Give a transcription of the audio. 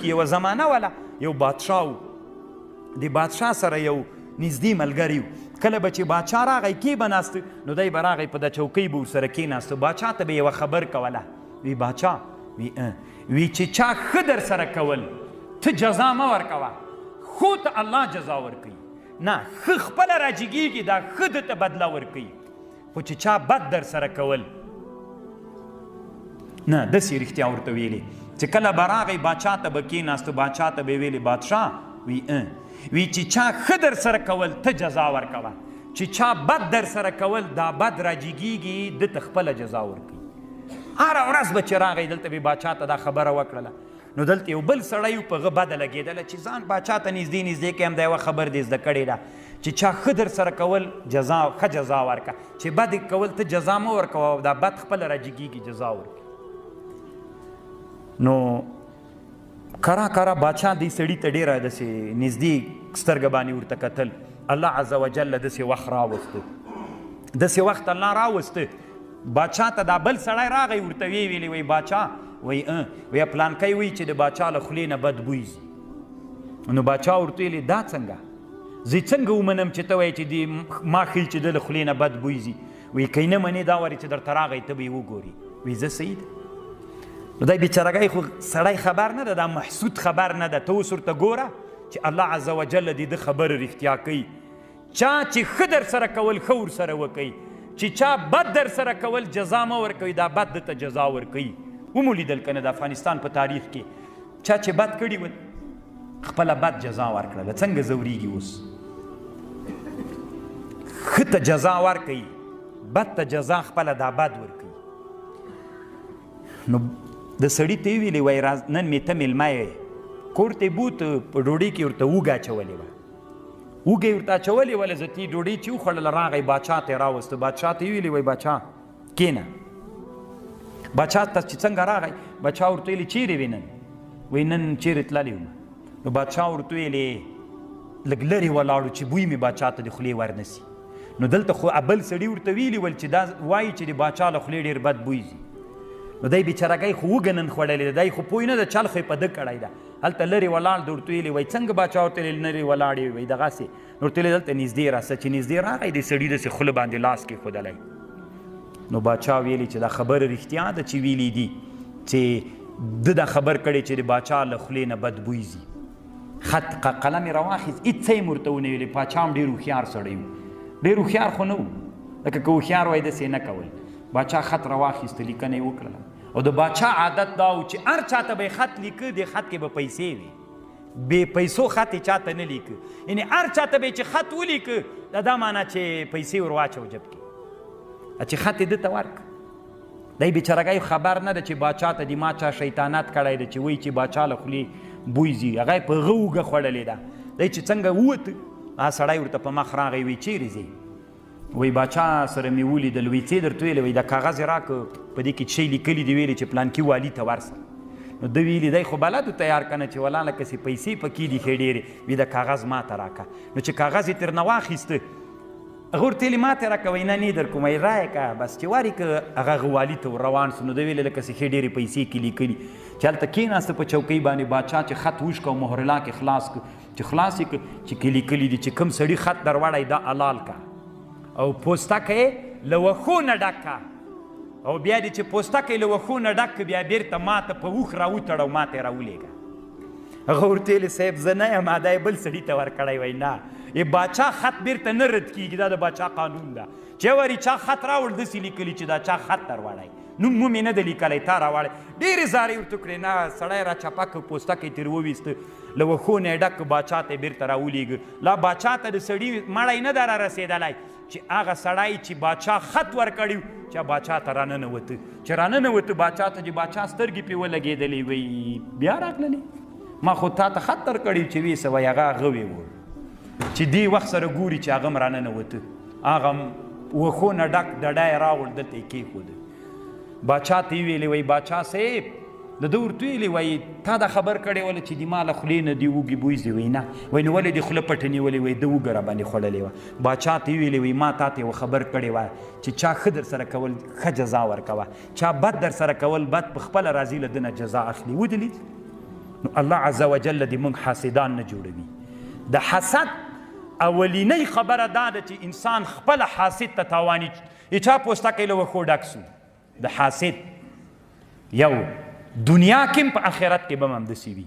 کې یوه زمانه وله یو بادشاه و د بادشاه سره یو نږدې ملګری و کله به چې بادشاه راغی کې به ناسته نو دی به راغی په د چوکۍ به ورسره کېناسته بادشاه ته به یوه خبر کوله وی بادشاه وی چې چا ښه در سره کول ته جزا مه ورکوه خو ته الله جزا ورکوي نه ښه خپله راجګېږي دا ښه ده ته بدله ورکوي خو چې چا بد در سره کول نه داسې رښتیا ورته ویلې چې کله به راغی بادشاه ته به کېناسته بادشاه ته به ویلې بادشاه وی چې چا ښه در سره کول ته جزا ورکوه چې چا بد در سره کول دا بد راجګېږي ده ته خپله جزا ورکوي هره ورځ به چې راغی دلته به بادشاه ته دا خبره وکړله نو دلته یو بل سړی په هغه بده لګېدله چې ځان بادشاه ته نږدې نږدې کې هم دا یوه خبر دې زده کړې ده چې چا ښه در سره کول ښه جزا ورکړه چې بد کول ته جزا مه ورکوه دا بد خپله راجګېږي جزا ورکړي نو کرا کرا بادشاه دې سړي ته ډېره داسې نږدې سترګه باندې ورته کتل الله عز وجل داسې وخت راوسته داسې وخت الله راوسته بادشاه ته دا بل سړی راغی ورته ویې ویلې وایي بادشاه وی پلانکی وی چې د باچا له خولې نه بد بوی ځي نو باچا ورته ویلې دا څنګه زه څنګه ومنم چې ته وایې چې ما ښیي چې د له خولې نه بد بوی ځي وی که نه منې دا وارې چې درته راغی ته به یې وګوري وی زه صحیح ده نو دی بیچارهګی خو سړی خبر نه ده دا محسود خبر نه ده ته اوس ورته ګوره چې الله عز وجل دې د خبره رښتیا کوي چا چې ښه در سره کول ښه ورسره وکوي چې چا بد در سره کول جزا مه ورکوي دا بد ده ته جزا ورکوي ومو لیدل که نه د افغانستان په تاریخ کې چا چې بد کړي ول خپله بد جزا ورکړله څنګه ځورېږي اوس ښه ته جزا ورکوي بد ته جزا خپله دا بد ورکوي نو د سړي ته یې ویلې وایي نن مې ته میلمه یې کور ته یې بوت په ډوډۍ کې ورته اوږه اچولې وه اوږه یې ورته اچولې وله زه تی ډوډۍ چې وخوړله راغی باچا ته یې راوسته باچا ته یې ویلې وایي باچا کېنه باچا ته چې څنګه راغی باچا ورته ویلې چیرې وې نن وایي نن چیرې تللی وم نو باچا ورته ویلې لږ لرې ولاړو چې بوی مې باچا ته د خولې ورنسي نو دلته خو بل سړي ورته ویلي ول چې دا وایي چې د باچا له خولې ډېر بد بوی ځي نو دی بیچارهګی خو اوږه نن خوړلې ده دی خو پوه نه ده چل خو یې په ده کړی ده هلته لرې ولاړ د ورته ویلې وایي څنګه باچا ورته ویلې لرې ولاړ یې وایي دغسې نو ورته ویلې دلته نږدې راسه چې نږدې راغی د سړي داسې خوله باندې لاس کېښودلی نو باچا ویلې چې دا خبره رښتیا ده چې ویلي دي چې ده دا خبر کړی چې د باچا له خولې نه بد بوی ځي خط قلم یې راواخیست هېڅ څه یې هم ورته ونه ویلې پاچا هم ډېر هوښیار سړی و ډېر هوښیار خو نه و لکه که هوښیار وای داسې نه کول باچا خط راواخیسته لیکنه یې وکړله او د باچا عادت دا و چې هر چاته به یې خط لیکه د خط کې به پیسې وي بې پیسو خط یې چاته نه لیکه یعنې هر چاته به یې چې خط ولیکه دا معنا چې پیسې ور واچو جب کې چې خط یې ده ته ورکړه دی بیچارهګی خبر نه ده چې باچا ته د ما چا شیطانت کړی ده چې وایي چې باچا له خولې بوی ځي هغه یې په هغه اوږه خوړلې ده دی چې څنګه ووته هغه سړی ورته په مخ راغی وایي چیرې ځې وایي باچا سره مې ولیدل وایي څه درته ویلې وایي دا کاغذ یې راکړه په دې کې شی لیکلي دي ویلې چې پلانکي والي ته ورسه نو ده ویلي دی خو بلد تیار کنه چې ولاله کسې پیسې پکې دي ښې ډېرې وایي دا کاغذ ما ته راکړه نو چې کاغذ یې ترنه واخیسته هغه ورته ویلې ما ته یې راکړه وایي نه در کوم وایي رایې که بس چې وارې که هغه والي ته روان سو نو ده ویلې لکه ښې ډېرې پیسې کې لیکلي چې هلته کېناسته په چوکۍ باندې باچا چې خط وشکه او مهرلا کې خلاص کړه چې خلاص یې کړه چې کې لیکلي دي چې کوم سړي خط در وړی دا حلال که او پوستکه یې له وښو نه ډک که او بیا دې چې پوستکه یې له وښو نه ډک که بیا بېرته ما ته په اوښ راوتړه او ما ته یې راولېږه هغه ورته ویلې صاحب زه نه یم دا یې بل سړي ته ورکړی وایي نه باچا خط بیرته نه رد کېږي دا د باچا قانون ده چې ورې چا خط راوړ داسې لیکلي چې دا چا خط در وړی نوم مو مې نه ده لیکلی تا راوړی ډېرې زارې ورته کړې نه سړی را چپه که پوستکی ترې وویسته له وښو نه یې ډک باچا ته یې بیرته راولېږه لا باچا ته د سړي مړی نه ده را رسېدلی چې هغه سړی چې باچا خط ورکړي چې باچا ته راننوته چې راننوته باچا ته چې باچا سترګې پرې ولګېدلې وایي بیا راغللې ما خو تا ته خط درکړی چې ویې څه وایي هغه وی و چې دې وخت سره ګوري چې هغه هم راننوته هغه وښو نه ډک ډډی یې راوړ دلته یې کېښوده باچا ته یې ویلې وایي باچا صاحب د ده ورته ویلې وایي تا دا خبر کړی وله چې د ما له خولې نه دې وږې بویځي وایي نه وایي نو ولې دې خوله پټه نیولې وایي ده وږه راباندې خوړلې وه باچا ته یې ویلې وایي ما تا ته یوه خبر کړې وه چې چا ښه در سره کول ښه جزا ورکوه چا بد در سره کول بد په خپله راځي له ده نه جزا اخلي ودلید نو الله عز وجل دې موږ حاسدان نه جوړوي. د حسد اولینۍ خبره دا ده چې انسان خپل حاسد ته تاواني چا پوستکی له وښو ډک سو د حاسد یو دنیا کې په آخرت کې به هم همداسې وي.